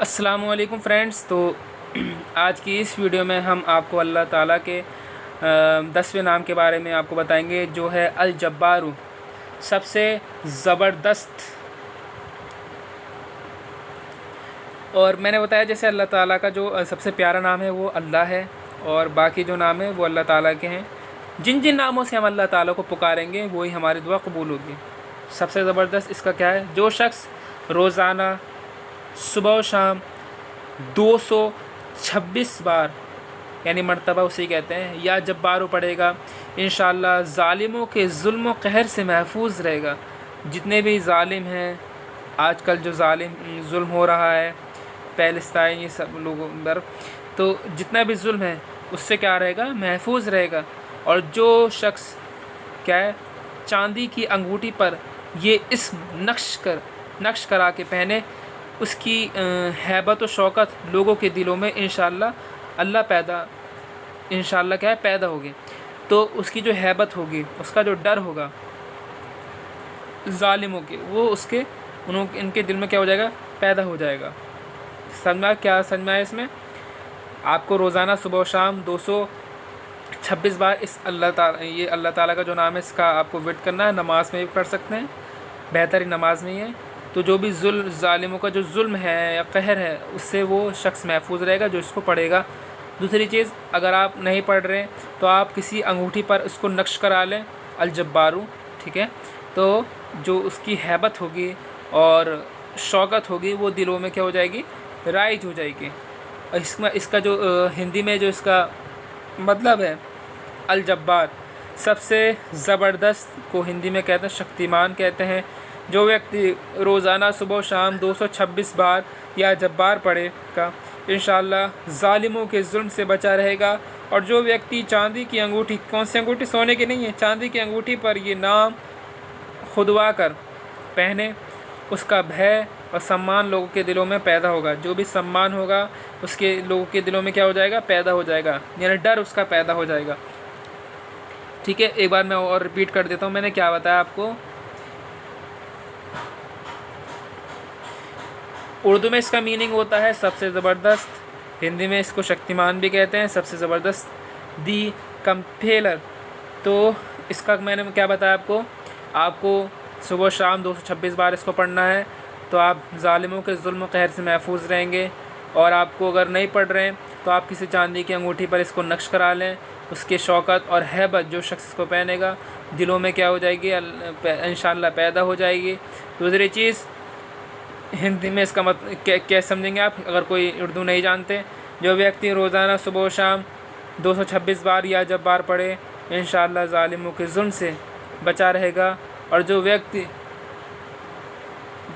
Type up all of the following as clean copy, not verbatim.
السلام علیکم فرینڈس. تو آج کی اس ویڈیو میں ہم آپ کو اللہ تعالیٰ کے 10ویں نام کے بارے میں آپ کو بتائیں گے، جو ہے الجبار، سب سے زبردست. اور میں نے بتایا جیسے اللہ تعالیٰ کا جو سب سے پیارا نام ہے وہ اللہ ہے، اور باقی جو نام ہے وہ اللہ تعالیٰ کے ہیں. جن جن ناموں سے ہم اللہ تعالیٰ کو پکاریں گے وہی ہماری دعا قبول ہوگی. سب سے زبردست اس کا کیا ہے؟ جو شخص روزانہ صبح و شام 226 بار یعنی مرتبہ اسی کہتے ہیں یا جبارو پڑھے گا، انشاءاللہ ظالموں کے ظلم و قہر سے محفوظ رہے گا. جتنے بھی ظالم ہیں آج کل، جو ظلم ہو رہا ہے پیلسطین، یہ سب لوگوں پر، تو جتنا بھی ظلم ہے اس سے کیا رہے گا؟ محفوظ رہے گا. اور جو شخص کیا ہے، چاندی کی انگوٹھی پر یہ اسم نقش کرا کے پہنے، اس کی ہیبت و شوکت لوگوں کے دلوں میں انشاءاللہ کیا ہے؟ پیدا ہوگی. تو اس کی جو ہیبت ہوگی، اس کا جو ڈر ہوگا ظالموں کے، وہ ان کے دل میں کیا ہو جائے گا؟ پیدا ہو جائے گا. سمجھا ہے اس میں؟ آپ کو روزانہ صبح و شام 226 بار یہ اللہ تعالیٰ کا جو نام ہے اس کا آپ کو ورد کرنا ہے. نماز میں بھی پڑھ سکتے ہیں، بہترین نماز میں ہی ہے. تو جو بھی ظالموں کا جو ظلم ہے یا قہر ہے، اس سے وہ شخص محفوظ رہے گا جو اس کو پڑھے گا. دوسری چیز، اگر آپ نہیں پڑھ رہے تو آپ کسی انگوٹھی پر اس کو نقش کرا لیں، الجبارو، ٹھیک ہے؟ تو جو اس کی ہیبت ہوگی اور شوکت ہوگی وہ دلوں میں کیا ہو جائے گی؟ رائج ہو جائے گی. اس کا جو ہندی میں جو اس کا مطلب ہے الجبار، سب سے زبردست کو ہندی میں کہتے ہیں شکتیمان کہتے ہیں. جو ویکتی روزانہ صبح و شام 226 بار یا جبار پڑھے گا، انشاءاللہ ظالموں کے ظلم سے بچا رہے گا. اور جو ویکتی چاندی کی انگوٹھی، کون سی انگوٹھی؟ سونے کی نہیں ہے، چاندی کی انگوٹھی پر یہ نام کھدوا کر پہنے، اس کا بھے اور سمان لوگوں کے دلوں میں پیدا ہوگا. جو بھی سمان ہوگا اس کے لوگوں کے دلوں میں کیا ہو جائے گا؟ پیدا ہو جائے گا، یعنی ڈر اس کا پیدا ہو جائے گا. ٹھیک ہے، ایک بار میں اور ریپیٹ کر دیتا ہوں. میں نے کیا بتایا آپ کو؟ اردو میں اس کا میننگ ہوتا ہے سب سے زبردست، ہندی میں اس کو شکتیمان بھی کہتے ہیں، سب سے زبردست، دی کمپیلر. تو اس کا میں نے کیا بتایا آپ کو صبح و شام 226 بار اس کو پڑھنا ہے، تو آپ ظالموں کے ظلم و قہر سے محفوظ رہیں گے. اور آپ کو اگر نہیں پڑھ رہے ہیں تو آپ کسی چاندی کی انگوٹھی پر اس کو نقش کرا لیں. اس کے شوکت اور ہیبت جو شخص کو پہنے گا دلوں میں کیا ہو جائے گی؟ انشاءاللہ پیدا ہو جائے گی. دوسری چیز، ہندی میں اس کا مطلب کیا سمجھیں گے آپ اگر کوئی اردو نہیں جانتے؟ جو ویکتی روزانہ صبح و شام 226 بار یا جبار پڑھے، انشاءاللہ ظالموں کے ظلم سے بچا رہے گا. اور جو ویکتی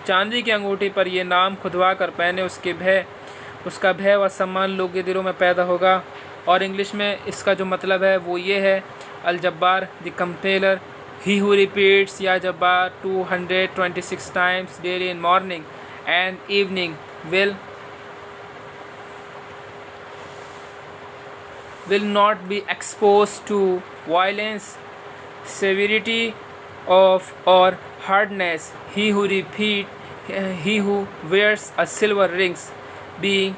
چاندی کی انگوٹھی پر یہ نام کھدوا کر پہنے، اس کا بھے و سمان لوگوں کے دلوں میں پیدا ہوگا. اور انگلش میں اس کا جو مطلب ہے وہ یہ ہے، الجبار، دی کمپیلر، ہی ہو ریپیٹس یا جبار 226 times daily in morning and evening will not be exposed to violence, severity of or hardness. He who wears a silver rings being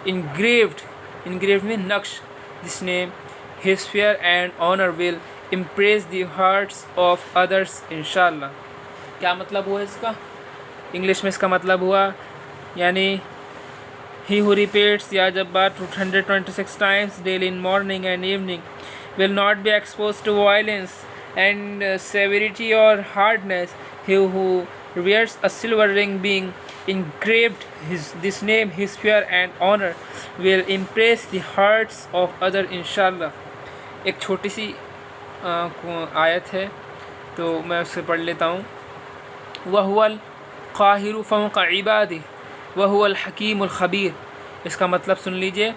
engraved with naksh, this name, his fear and honor will impress the hearts of others inshallah. کیا مطلب ہوا اس کا؟ English میں اس کا مطلب ہوا، یعنی he who repeats یا جبار 226 times daily in morning and evening will not be exposed to violence and severity or hardness. He who wears a silver ring being engraved this name, his fear and honor will impress the hearts of others inshallah. ایک چھوٹی سی آیت ہے تو میں اسے پڑھ لیتا ہوں. وَهُوَ الْقَاهِرُ فَوْقَ عِبَادِهِ وَهُوَ الْحَكِيمُ الْخَبِيرُ. اس کا مطلب سن لیجئے.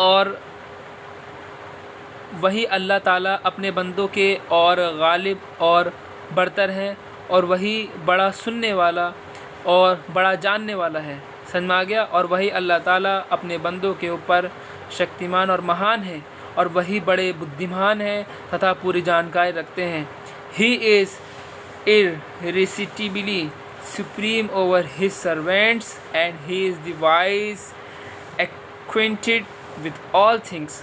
اور وہی اللہ تعالیٰ اپنے بندوں کے اور غالب اور برتر ہے، اور وہی بڑا سننے والا اور بڑا جاننے والا ہے. سمجھ میں آ گیا؟ اور وہی اللہ تعالیٰ اپنے بندوں کے اوپر شکتیمان اور مہان ہے، اور وہی بڑے بدھیمان ہیں تتھا پوری جانکاری رکھتے ہیں. He is irresistibly supreme over his servants, and he is the wise, acquainted with all things.